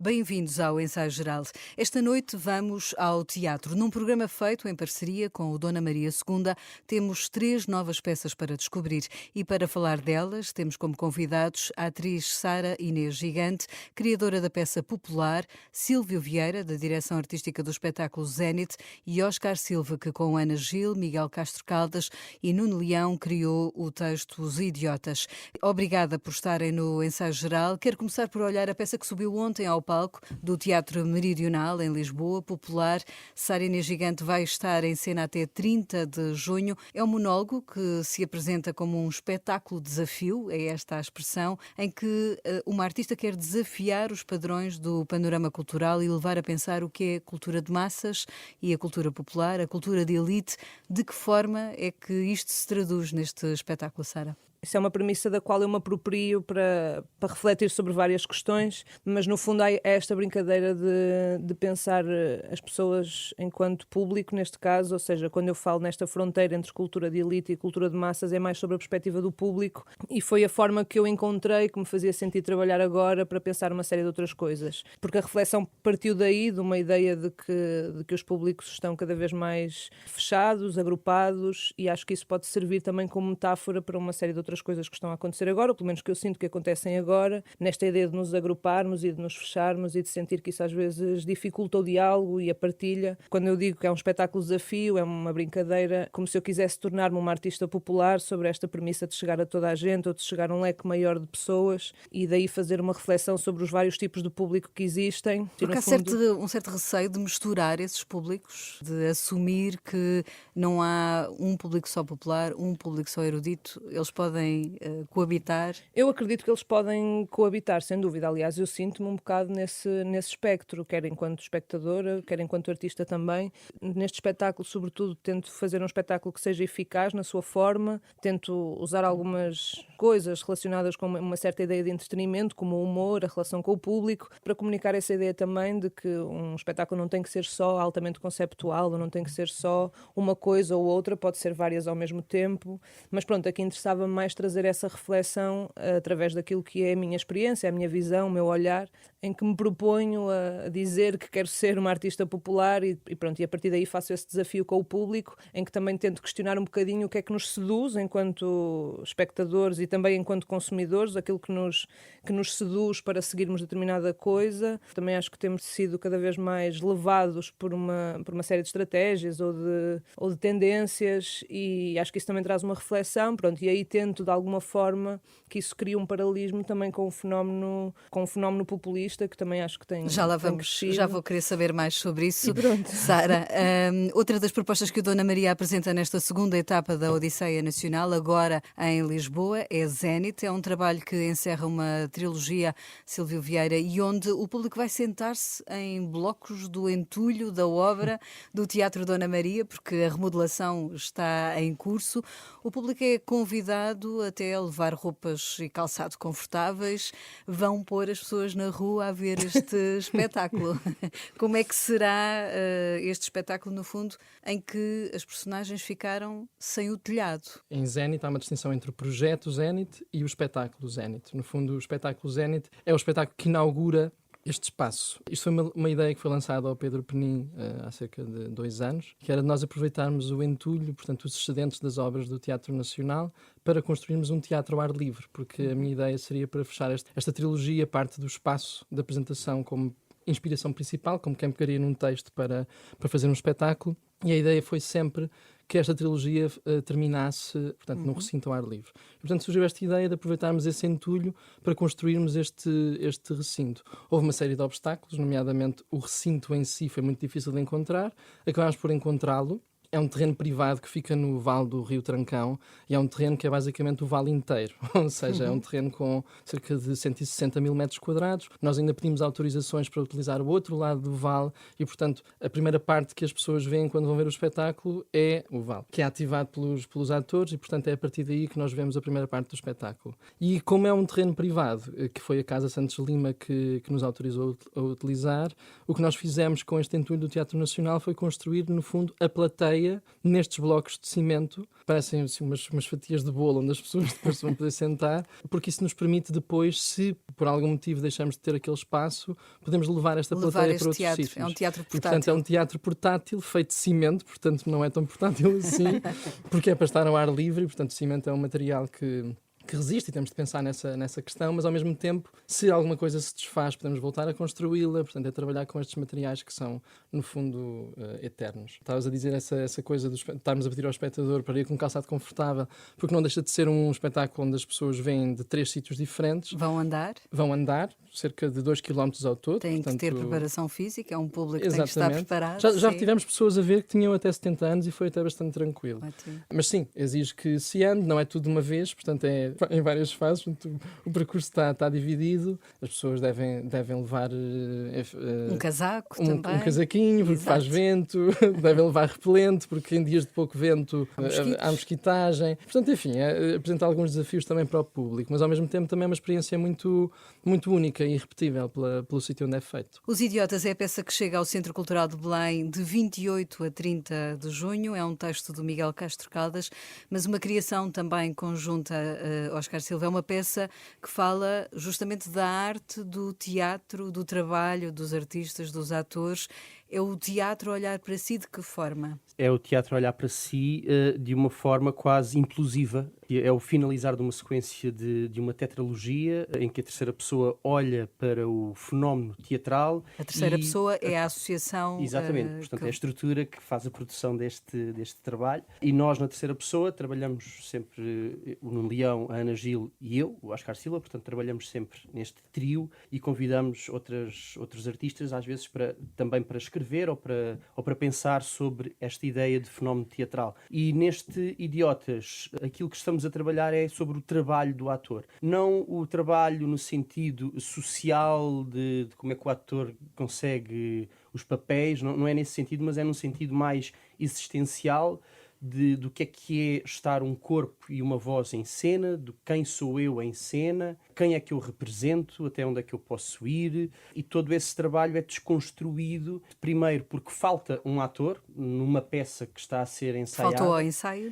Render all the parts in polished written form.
Bem-vindos ao Ensaio Geral. Esta noite vamos ao teatro. Num programa feito em parceria com o Dona Maria II, temos 3 novas peças para descobrir. E para falar delas, temos como convidados a atriz Sara Inês Gigante, criadora da peça popular, Sílvio Vieira, da direção artística do espetáculo Zénite, e Oscar Silva, que com Ana Gil, Miguel Castro Caldas e Nuno Leão criou o texto Os Idiotas. Obrigada por estarem no Ensaio Geral. Quero começar por olhar a peça que subiu ontem ao palco do Teatro Meridional, em Lisboa, popular. Sara Inês Gigante vai estar em cena até 30 de junho. É um monólogo que se apresenta como um espetáculo-desafio, é esta a expressão, em que uma artista quer desafiar os padrões do panorama cultural e levar a pensar o que é cultura de massas e a cultura popular, a cultura de elite. De que forma é que isto se traduz neste espetáculo, Sara? Isso é uma premissa da qual eu me aproprio para refletir sobre várias questões, mas no fundo é esta brincadeira de pensar as pessoas enquanto público, neste caso, ou seja, quando eu falo nesta fronteira entre cultura de elite e cultura de massas, é mais sobre a perspectiva do público, e foi a forma que eu encontrei que me fazia sentir trabalhar agora para pensar uma série de outras coisas. Porque a reflexão partiu daí, de uma ideia de que os públicos estão cada vez mais fechados, agrupados, e acho que isso pode servir também como metáfora para uma série de outras coisas que estão a acontecer agora, ou pelo menos que eu sinto que acontecem agora, nesta ideia de nos agruparmos e de nos fecharmos e de sentir que isso às vezes dificulta o diálogo e a partilha. Quando eu digo que é um espetáculo-desafio, é uma brincadeira, como se eu quisesse tornar-me uma artista popular sobre esta premissa de chegar a toda a gente ou de chegar a um leque maior de pessoas e daí fazer uma reflexão sobre os vários tipos de público que existem. Porque há um certo receio de misturar esses públicos, de assumir que não há um público só popular, um público só erudito. Eles podem coabitar? Eu acredito que eles podem coabitar, sem dúvida. Aliás, eu sinto-me um bocado nesse espectro, quer enquanto espectadora, quer enquanto artista também. Neste espetáculo, sobretudo, tento fazer um espetáculo que seja eficaz na sua forma, tento usar algumas coisas relacionadas com uma certa ideia de entretenimento, como o humor, a relação com o público, para comunicar essa ideia também de que um espetáculo não tem que ser só altamente conceptual, ou não tem que ser só uma coisa ou outra, pode ser várias ao mesmo tempo. Mas pronto, aqui interessava-me mais trazer essa reflexão através daquilo que é a minha experiência, a minha visão, o meu olhar, em que me proponho a dizer que quero ser uma artista popular e pronto, e a partir daí faço esse desafio com o público, em que também tento questionar um bocadinho o que é que nos seduz enquanto espectadores e também enquanto consumidores, aquilo que nos seduz para seguirmos determinada coisa. Também acho que temos sido cada vez mais levados por uma série de estratégias ou de tendências, e acho que isso também traz uma reflexão, pronto, e aí tento de alguma forma que isso cria um paralelismo também com o fenómeno populista, que também acho que tem Já lá tem vamos, crescido. já vou querer saber mais sobre isso. E pronto. Sara, outra das propostas que a Dona Maria apresenta nesta segunda etapa da Odisseia Nacional, agora em Lisboa, é Zénite. É um trabalho que encerra uma trilogia, Sílvio Vieira, e onde o público vai sentar-se em blocos do entulho da obra do Teatro Dona Maria, porque a remodelação está em curso. O público é convidado até a levar roupas e calçado confortáveis. Vão pôr as pessoas na rua a ver este espetáculo. Como é que será este espetáculo, no fundo, em que as personagens ficaram sem o telhado? Em Zénite há uma distinção entre o projeto Zénite e o espetáculo Zénite. No fundo, o espetáculo Zénite é o espetáculo que inaugura este espaço. Isto foi uma ideia que foi lançada ao Pedro Penin há cerca de 2 anos, que era de nós aproveitarmos o entulho, portanto os excedentes das obras do Teatro Nacional, para construirmos um teatro ao ar livre, porque a minha ideia seria, para fechar esta trilogia, parte do espaço da apresentação como inspiração principal, como quem pegaria num texto para fazer um espetáculo, e a ideia foi sempre que esta trilogia terminasse, portanto, num recinto ao ar livre. E, portanto, surgiu esta ideia de aproveitarmos esse entulho para construirmos este recinto. Houve uma série de obstáculos, nomeadamente o recinto em si foi muito difícil de encontrar, acabámos por encontrá-lo. É um terreno privado que fica no vale do Rio Trancão e é um terreno que é basicamente o vale inteiro, ou seja, é um terreno com cerca de 160 mil metros quadrados. Nós ainda pedimos autorizações para utilizar o outro lado do vale e, portanto, a primeira parte que as pessoas veem quando vão ver o espetáculo é o vale, que é ativado pelos atores e, portanto, é a partir daí que nós vemos a primeira parte do espetáculo. E como é um terreno privado, que foi a Casa Santos Lima que nos autorizou a utilizar, o que nós fizemos com este entulho do Teatro Nacional foi construir, no fundo, a plateia ideia nestes blocos de cimento, parecem assim, umas fatias de bolo onde as pessoas depois vão poder sentar, porque isso nos permite depois, se por algum motivo deixamos de ter aquele espaço, podemos levar esta plateia para outros teatro. sítios. É um teatro portátil. E, portanto, é um teatro portátil feito de cimento, portanto não é tão portátil assim, porque é para estar ao ar livre, e, portanto o cimento é um material que resiste e temos de pensar nessa questão, mas ao mesmo tempo, se alguma coisa se desfaz, podemos voltar a construí-la, portanto é trabalhar com estes materiais que são, no fundo, eternos. Estavas a dizer essa coisa de estarmos a pedir ao espectador para ir com um calçado confortável, porque não deixa de ser um espetáculo onde as pessoas vêm de 3 sítios diferentes. Vão andar, cerca de 2 km ao todo. Têm portanto, que ter preparação física, é um público que tem que estar exatamente. preparado. Já tivemos pessoas a ver que tinham até 70 anos e foi até bastante tranquilo. Ótimo. Mas sim, exige que se ande, não é tudo de uma vez, portanto é em várias fases, portanto, o percurso está dividido, as pessoas devem levar um casaco também. Um casaquinho, porque faz vento, devem levar repelente, porque em dias de pouco vento há mosquitagem. Portanto, enfim, apresenta alguns desafios também para o público, mas ao mesmo tempo também é uma experiência muito, muito única e irrepetível pelo sítio onde é feito. Os Idiotas é a peça que chega ao Centro Cultural de Belém de 28 a 30 de junho. É um texto do Miguel Castro Caldas, mas uma criação também conjunta Oscar Silva. É uma peça que fala justamente da arte, do teatro, do trabalho dos artistas, dos atores. É o teatro olhar para si de que forma? É o teatro olhar para si de uma forma quase implosiva. É o finalizar de uma sequência de uma tetralogia em que a terceira pessoa olha para o fenómeno teatral. A terceira pessoa é a associação... Exatamente. Portanto, é a estrutura que faz a produção deste trabalho. E nós, na terceira pessoa, trabalhamos sempre, o Nuno Leão, a Ana Gil e eu, o Oscar Silva, portanto, trabalhamos sempre neste trio e convidamos outros artistas, às vezes, também para escrever ou para pensar sobre esta ideia de fenómeno teatral. E neste Idiotas, aquilo que estamos a trabalhar é sobre o trabalho do ator. Não o trabalho no sentido social de como é que o ator consegue os papéis, não é nesse sentido, mas é num sentido mais existencial do que é estar um corpo e uma voz em cena, de quem sou eu em cena, quem é que eu represento, até onde é que eu posso ir, e todo esse trabalho é desconstruído, primeiro porque falta um ator numa peça que está a ser ensaiada. Faltou ao ensaio.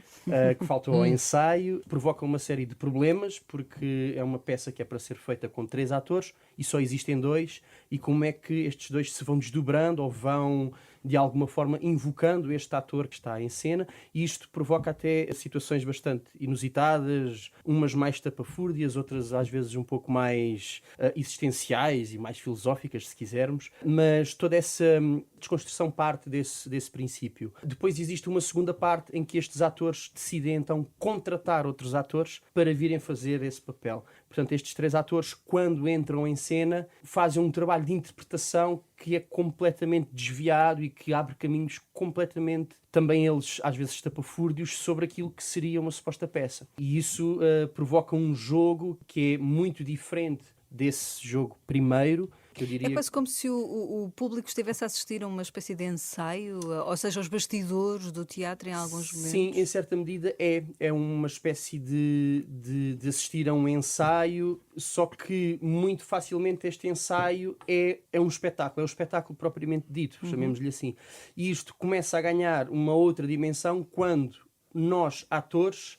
Que faltou ao ensaio, provoca uma série de problemas, porque é uma peça que é para ser feita com 3 atores e só existem 2, e como é que estes 2 se vão desdobrando ou vão de alguma forma invocando este ator que está em cena, e isto provoca até situações bastante inusitadas, umas mais tapafúrdias, outras às vezes um pouco mais existenciais e mais filosóficas, se quisermos, mas toda essa desconstrução parte desse princípio. Depois existe uma segunda parte em que estes atores decidem então contratar outros atores para virem fazer esse papel. Portanto, estes 3 atores, quando entram em cena, fazem um trabalho de interpretação que é completamente desviado e que abre caminhos completamente, também eles às vezes estapafúrdios, sobre aquilo que seria uma suposta peça. E isso provoca um jogo que é muito diferente desse jogo primeiro, que eu diria... É quase como se o público estivesse a assistir a uma espécie de ensaio, ou seja, os bastidores do teatro em alguns momentos. Sim, em certa medida é uma espécie de assistir a um ensaio, só que muito facilmente este ensaio é um espetáculo, é o espetáculo propriamente dito, chamemos-lhe assim. E isto começa a ganhar uma outra dimensão quando nós, atores,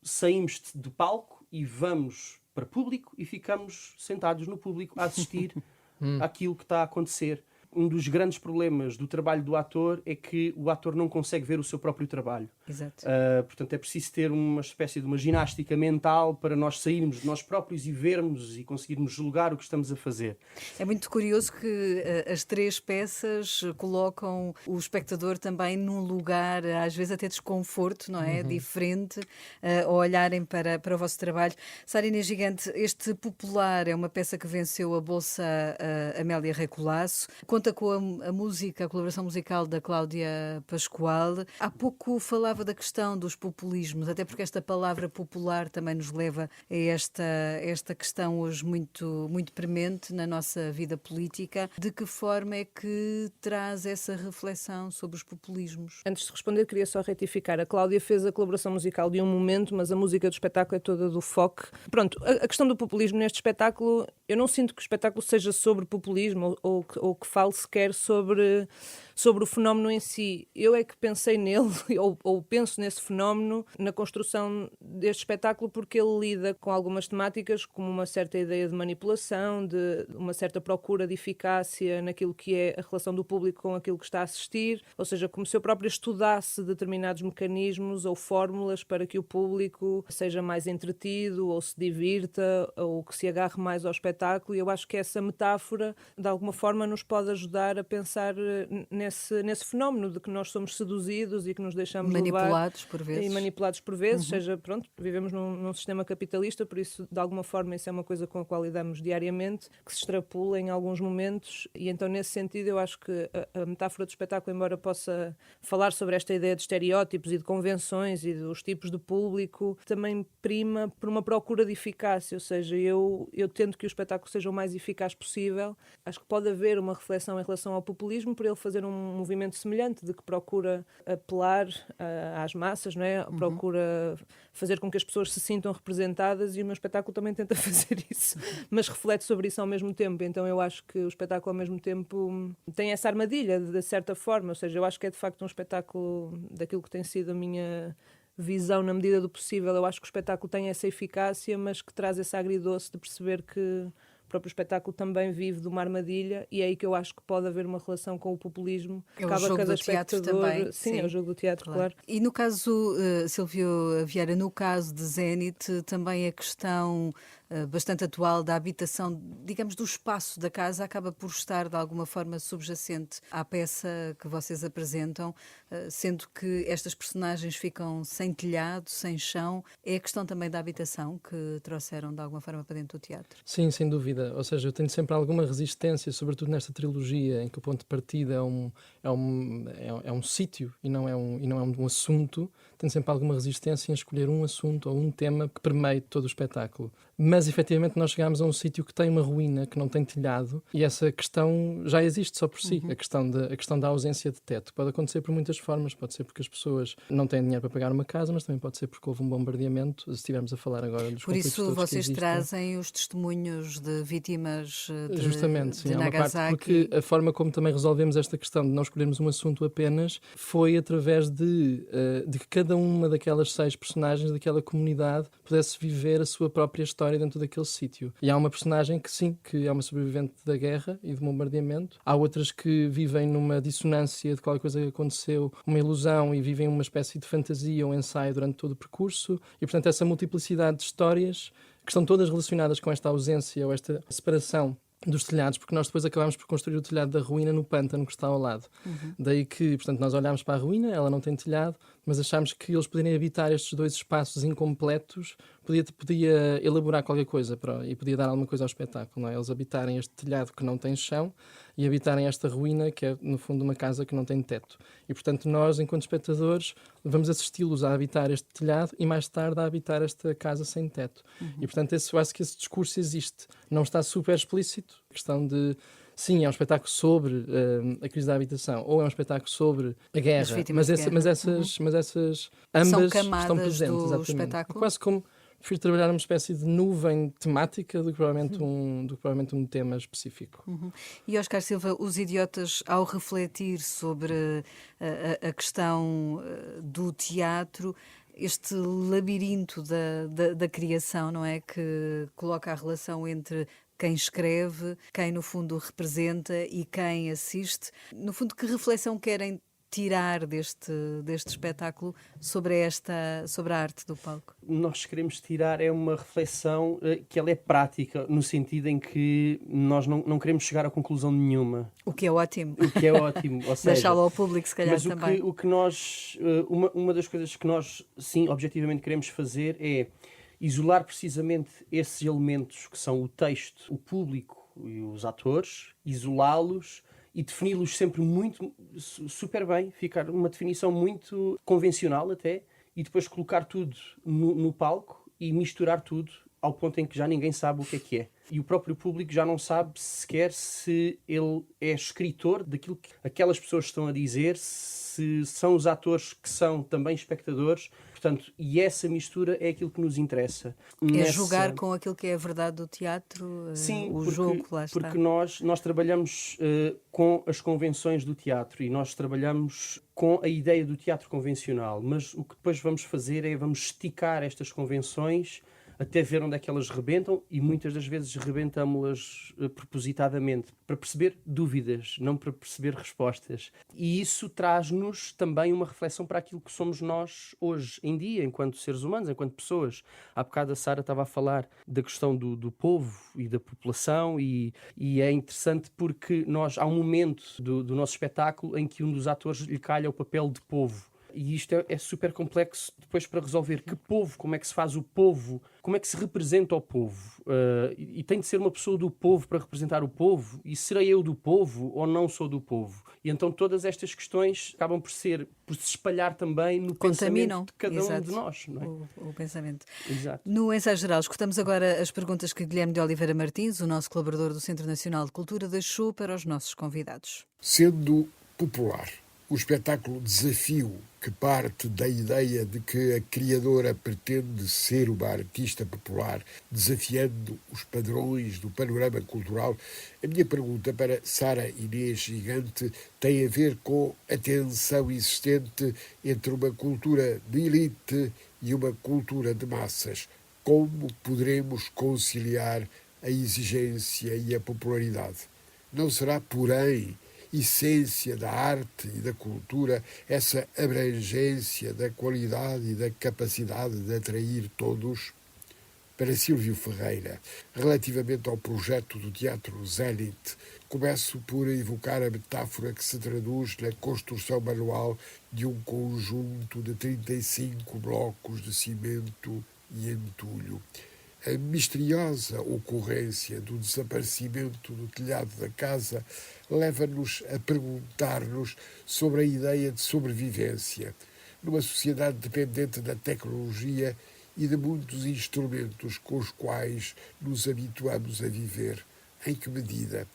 saímos do palco e vamos para público e ficamos sentados no público a assistir àquilo que está a acontecer. Um dos grandes problemas do trabalho do ator é que o ator não consegue ver o seu próprio trabalho. Exato. Portanto, é preciso ter uma espécie de uma ginástica mental para nós sairmos de nós próprios e vermos e conseguirmos julgar o que estamos a fazer. É muito curioso que as 3 peças colocam o espectador também num lugar, às vezes até desconforto, não é? Diferente, ao olharem para o vosso trabalho. Sara Inês Gigante, este Popular é uma peça que venceu a Bolsa Amélia Rei Colasso. Conta com a música, a colaboração musical da Cláudia Pascoal. Há pouco falava da questão dos populismos, até porque esta palavra popular também nos leva a esta questão hoje muito, muito premente na nossa vida política. De que forma é que traz essa reflexão sobre os populismos? Antes de responder, queria só retificar. A Cláudia fez a colaboração musical de um momento, mas a música do espetáculo é toda do FOC. Pronto, a questão do populismo neste espetáculo, eu não sinto que o espetáculo seja sobre populismo ou que fale sequer sobre o fenómeno em si. Eu é que pensei nele, ou penso nesse fenómeno, na construção deste espetáculo, porque ele lida com algumas temáticas, como uma certa ideia de manipulação, de uma certa procura de eficácia naquilo que é a relação do público com aquilo que está a assistir, ou seja, como se eu própria estudasse determinados mecanismos ou fórmulas para que o público seja mais entretido, ou se divirta, ou que se agarre mais ao espetáculo, e eu acho que essa metáfora, de alguma forma, nos pode ajudar a pensar nesse fenómeno de que nós somos seduzidos e que nos deixamos manipulados levar, por vezes. e manipulados por vezes, seja, pronto, vivemos num sistema capitalista, por isso, de alguma forma, isso é uma coisa com a qual lidamos diariamente, que se extrapula em alguns momentos, e então, nesse sentido, eu acho que a metáfora do espetáculo, embora possa falar sobre esta ideia de estereótipos e de convenções e dos tipos de público, também prima por uma procura de eficácia, ou seja, eu tento que o espetáculo seja o mais eficaz possível. Acho que pode haver uma reflexão em relação ao populismo, por ele fazer um movimento semelhante, de que procura apelar às massas, não é? Procura fazer com que as pessoas se sintam representadas, e o meu espetáculo também tenta fazer isso, mas reflete sobre isso ao mesmo tempo. Então eu acho que o espetáculo ao mesmo tempo tem essa armadilha, de certa forma, ou seja, eu acho que é de facto um espetáculo daquilo que tem sido a minha visão na medida do possível. Eu acho que o espetáculo tem essa eficácia, mas que traz esse agridoce de perceber que o próprio espetáculo também vive de uma armadilha, e é aí que eu acho que pode haver uma relação com o populismo. É o jogo do teatro também. Sim, é o jogo do teatro, claro. E no caso, Silvio Vieira, no caso de Zénite, também a questão bastante atual da habitação, digamos, do espaço da casa, acaba por estar de alguma forma subjacente à peça que vocês apresentam, sendo que estas personagens ficam sem telhado, sem chão. É a questão também da habitação que trouxeram de alguma forma para dentro do teatro? Sim, sem dúvida. Ou seja, eu tenho sempre alguma resistência, sobretudo nesta trilogia, em que o ponto de partida é um sítio e não é um assunto. Tenho sempre alguma resistência em escolher um assunto ou um tema que permeie todo o espetáculo. Mas, efetivamente, nós chegámos a um sítio que tem uma ruína, que não tem telhado, e essa questão já existe só por si, a questão da ausência de teto. Pode acontecer por muitas formas, pode ser porque as pessoas não têm dinheiro para pagar uma casa, mas também pode ser porque houve um bombardeamento, se estivermos a falar agora dos conflitos todos que existem. Por isso vocês trazem os testemunhos de vítimas Justamente, sim, de há uma parte, Nagasaki. porque a forma como também resolvemos esta questão de não escolhermos um assunto apenas foi através de que cada uma daquelas 6 personagens daquela comunidade pudesse viver a sua própria história dentro daquele sítio. E há uma personagem que sim, que é uma sobrevivente da guerra e do bombardeamento. Há outras que vivem numa dissonância de qualquer coisa que aconteceu, uma ilusão, e vivem uma espécie de fantasia ou ensaio durante todo o percurso. E, portanto, essa multiplicidade de histórias que estão todas relacionadas com esta ausência ou esta separação dos telhados, porque nós depois acabámos por construir o telhado da ruína no pântano que está ao lado. Daí que, portanto, nós olhámos para a ruína, ela não tem telhado, mas achámos que eles poderem habitar estes 2 espaços incompletos podia elaborar qualquer coisa e podia dar alguma coisa ao espetáculo, não é? Eles habitarem este telhado que não tem chão e habitarem esta ruína que é, no fundo, uma casa que não tem teto. E, portanto, nós, enquanto espectadores, vamos assisti-los a habitar este telhado e, mais tarde, a habitar esta casa sem teto. E, portanto, eu acho que esse discurso existe. Não está super explícito. A questão de... Sim, é um espetáculo sobre a crise da habitação, ou é um espetáculo sobre a guerra, mas essas ambas estão presentes. Do espetáculo. É quase como prefiro trabalhar numa espécie de nuvem temática do que provavelmente um tema específico. E Oscar Silva, os idiotas, ao refletir sobre a questão do teatro, este labirinto da criação, não é? Que coloca a relação entre quem escreve, quem no fundo representa e quem assiste. No fundo, que reflexão querem tirar deste espetáculo sobre a arte do palco? Nós queremos tirar uma reflexão que ela é prática, no sentido em que nós não queremos chegar a conclusão nenhuma. O que é ótimo. O que é ótimo, ou seja... Deixá-lo ao público, se calhar, mas também. o que nós... Uma das coisas que nós, sim, objetivamente queremos fazer é isolar precisamente esses elementos que são o texto, o público e os atores, isolá-los e defini-los sempre super bem, ficar uma definição muito convencional até, e depois colocar tudo no palco e misturar tudo ao ponto em que já ninguém sabe o que é. E o próprio público já não sabe sequer se ele é escritor daquilo que aquelas pessoas estão a dizer, se são os atores que são também espectadores. portanto, e essa mistura é aquilo que nos interessa. É jogar com aquilo que é a verdade do teatro, Sim, o jogo, lá está. porque nós trabalhamos com as convenções do teatro e nós trabalhamos com a ideia do teatro convencional, mas o que depois vamos fazer é vamos esticar estas convenções até ver onde é que elas rebentam, e muitas das vezes rebentamos-las propositadamente, para perceber dúvidas, não para perceber respostas. E isso traz-nos também uma reflexão para aquilo que somos nós hoje em dia, enquanto seres humanos, enquanto pessoas. Há bocado a Sara estava a falar da questão do povo e da população, e é interessante porque há um momento do nosso espetáculo em que um dos atores lhe calha o papel de povo. E isto é super complexo depois para resolver. Que povo? Como é que se faz o povo? Como é que se representa o povo? E tem de ser uma pessoa do povo para representar o povo? E serei eu do povo ou não sou do povo? E então todas estas questões acabam por se espalhar também no pensamento de cada um de nós. Não é? O pensamento. Exato. No ensaio geral, escutamos agora as perguntas que Guilherme de Oliveira Martins, o nosso colaborador do Centro Nacional de Cultura, deixou para os nossos convidados. Sendo popular, o espetáculo Desafio, que parte da ideia de que a criadora pretende ser uma artista popular, desafiando os padrões do panorama cultural, a minha pergunta para Sara Inês Gigante tem a ver com a tensão existente entre uma cultura de elite e uma cultura de massas. Como poderemos conciliar a exigência e a popularidade? Não será, porém, essência da arte e da cultura, essa abrangência da qualidade e da capacidade de atrair todos? Para Silvio Ferreira, relativamente ao projeto do Teatro Zenit, começo por evocar a metáfora que se traduz na construção manual de um conjunto de 35 blocos de cimento e entulho. A misteriosa ocorrência do desaparecimento do telhado da casa leva-nos a perguntar-nos sobre a ideia de sobrevivência numa sociedade dependente da tecnologia e de muitos instrumentos com os quais nos habituamos a viver. Em que medida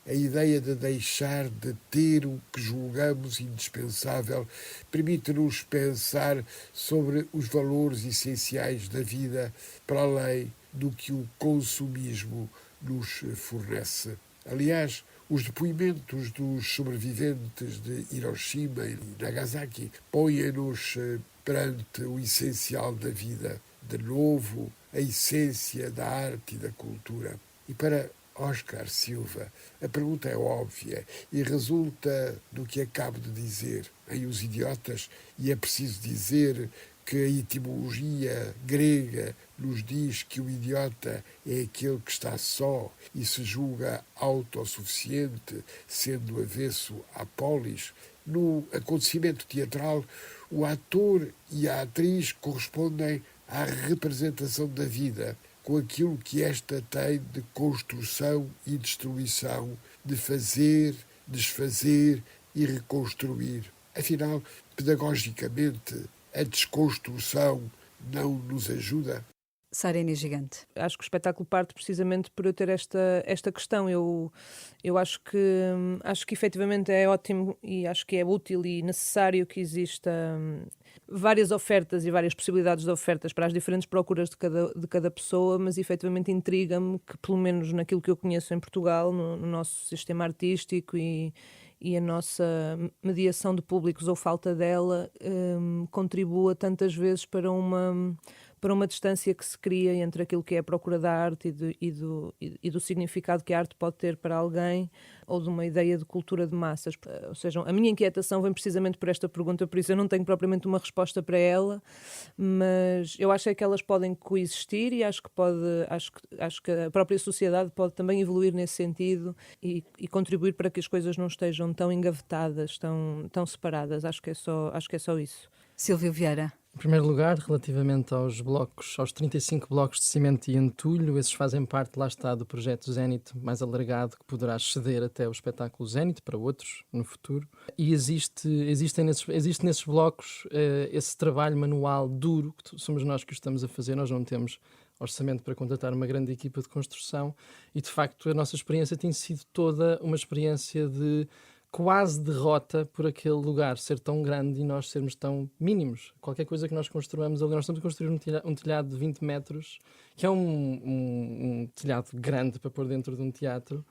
a ideia de deixar de ter o que julgamos indispensável permite-nos pensar sobre os valores essenciais da vida para além do que o consumismo nos fornece? Aliás, os depoimentos dos sobreviventes de Hiroshima e Nagasaki põem-nos perante o essencial da vida, de novo, a essência da arte e da cultura. E para Oscar Silva, a pergunta é óbvia e resulta do que acabo de dizer em Os Idiotas, e é preciso dizer que a etimologia grega nos diz que o idiota é aquele que está só e se julga autossuficiente, sendo avesso à polis. No acontecimento teatral, o ator e a atriz correspondem à representação da vida, com aquilo que esta tem de construção e destruição, de fazer, desfazer e reconstruir. Afinal, pedagogicamente, a desconstrução não nos ajuda? Sara Inês Gigante. Acho que o espetáculo parte precisamente por eu ter esta questão. Eu acho que efetivamente é ótimo e acho que é útil e necessário que exista várias ofertas e várias possibilidades de ofertas para as diferentes procuras de cada pessoa, mas efetivamente intriga-me que, pelo menos naquilo que eu conheço em Portugal, no nosso sistema artístico e a nossa mediação de públicos ou falta dela, contribua tantas vezes para uma distância que se cria entre aquilo que é a procura da arte e do significado que a arte pode ter para alguém, ou de uma ideia de cultura de massas. Ou seja, a minha inquietação vem precisamente por esta pergunta, por isso eu não tenho propriamente uma resposta para ela, mas eu acho é que elas podem coexistir e acho que a própria sociedade pode também evoluir nesse sentido e contribuir para que as coisas não estejam tão engavetadas, tão separadas. Acho que é só isso. Silvio Vieira. Em primeiro lugar, relativamente aos 35 blocos de cimento e entulho, esses fazem parte, lá está, do projeto Zenit mais alargado, que poderá ceder até o espetáculo Zenit para outros no futuro. E existe nesses blocos esse trabalho manual duro, que somos nós que o estamos a fazer. Nós não temos orçamento para contratar uma grande equipa de construção e, de facto, a nossa experiência tem sido toda uma experiência de quase derrota por aquele lugar ser tão grande e nós sermos tão mínimos. Qualquer coisa que nós construamos ali, nós estamos a construir um telhado de 20 metros, que é um telhado grande para pôr dentro de um teatro,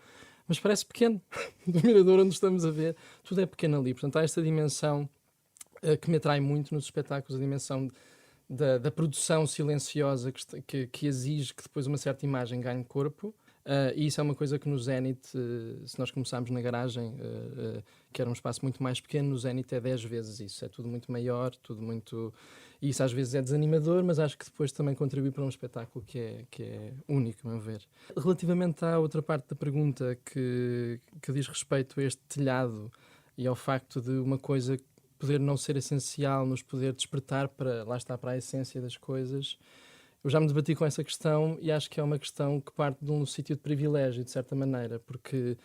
mas parece pequeno. Do mirador onde estamos a ver, tudo é pequeno ali. Portanto, há esta dimensão que me atrai muito nos espetáculos, a dimensão da produção silenciosa que exige que depois uma certa imagem ganhe corpo. E isso é uma coisa que no Zénite, se nós começarmos na garagem, que era um espaço muito mais pequeno, no Zénite é 10 vezes isso. É tudo muito maior, tudo muito... E isso às vezes é desanimador, mas acho que depois também contribui para um espetáculo que é único, a meu ver. Relativamente à outra parte da pergunta que diz respeito a este telhado e ao facto de uma coisa poder não ser essencial, nos poder despertar para, lá está, para a essência das coisas. Eu já me debati com essa questão e acho que é uma questão que parte de um sítio de privilégio, de certa maneira, porque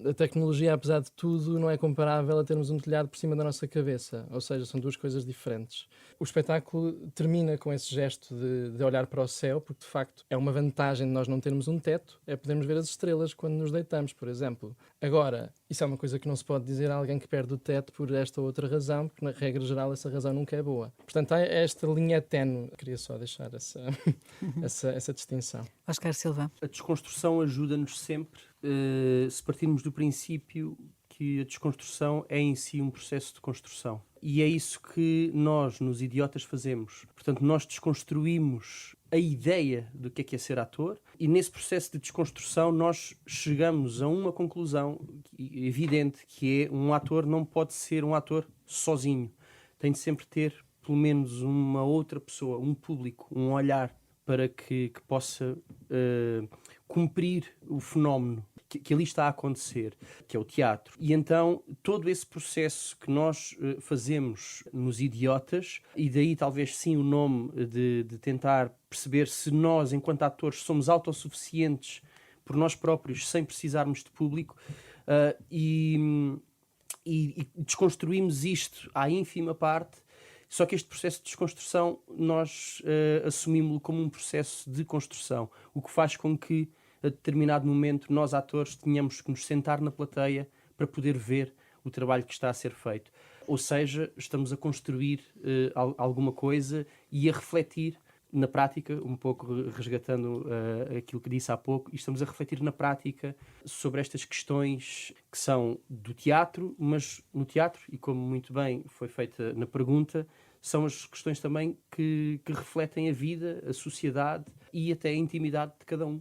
a tecnologia, apesar de tudo, não é comparável a termos um telhado por cima da nossa cabeça. Ou seja, são duas coisas diferentes. O espetáculo termina com esse gesto de olhar para o céu, porque de facto é uma vantagem de nós não termos um teto, é podermos ver as estrelas quando nos deitamos, por exemplo. Agora, isso é uma coisa que não se pode dizer a alguém que perde o teto por esta ou outra razão, porque na regra geral essa razão nunca é boa. Portanto, há esta linha ténue. Queria só deixar essa distinção. Oscar Silva. A desconstrução ajuda-nos sempre, se partirmos do princípio que a desconstrução é em si um processo de construção. E é isso que nós, nos Idiotas, fazemos. Portanto, nós desconstruímos a ideia do que é ser ator e nesse processo de desconstrução nós chegamos a uma conclusão evidente, que é um ator não pode ser um ator sozinho. Tem de sempre ter pelo menos uma outra pessoa, um público, um olhar para que possa cumprir o fenómeno que ali está a acontecer, que é o teatro. E então todo esse processo que nós fazemos nos Idiotas, e daí talvez sim o nome de tentar perceber se nós, enquanto atores, somos autossuficientes por nós próprios, sem precisarmos de público, e desconstruímos isto à ínfima parte. Só que este processo de desconstrução nós assumimos-lo como um processo de construção, o que faz com que a determinado momento nós, atores, tenhamos que nos sentar na plateia para poder ver o trabalho que está a ser feito. Ou seja, estamos a construir alguma coisa e a refletir na prática, um pouco resgatando aquilo que disse há pouco, e estamos a refletir na prática sobre estas questões que são do teatro, mas no teatro, e como muito bem foi feita na pergunta, são as questões também que refletem a vida, a sociedade e até a intimidade de cada um,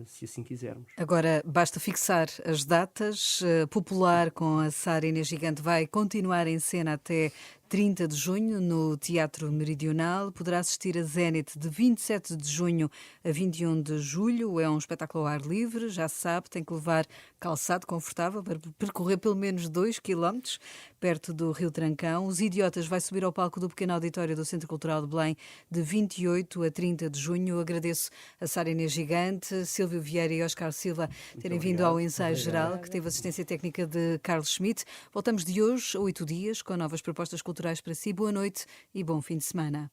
se assim quisermos. Agora basta fixar as datas. Popular com a Sara Inês Gigante vai continuar em cena até 30 de junho no Teatro Meridional. Poderá assistir a Zénite de 27 de junho a 21 de julho. É um espetáculo ao ar livre, já se sabe, tem que levar calçado confortável para percorrer pelo menos 2 km perto do Rio Trancão. Os Idiotas vai subir ao palco do pequeno auditório do Centro Cultural de Belém de 28 a 30 de junho. Agradeço a Sara Inês Gigante, Silvio Vieira e Oscar Silva terem vindo ao Ensaio Geral, que teve assistência técnica de Carlos Schmidt. Voltamos de hoje a 8 dias com novas propostas culturais para si. Boa noite e bom fim de semana.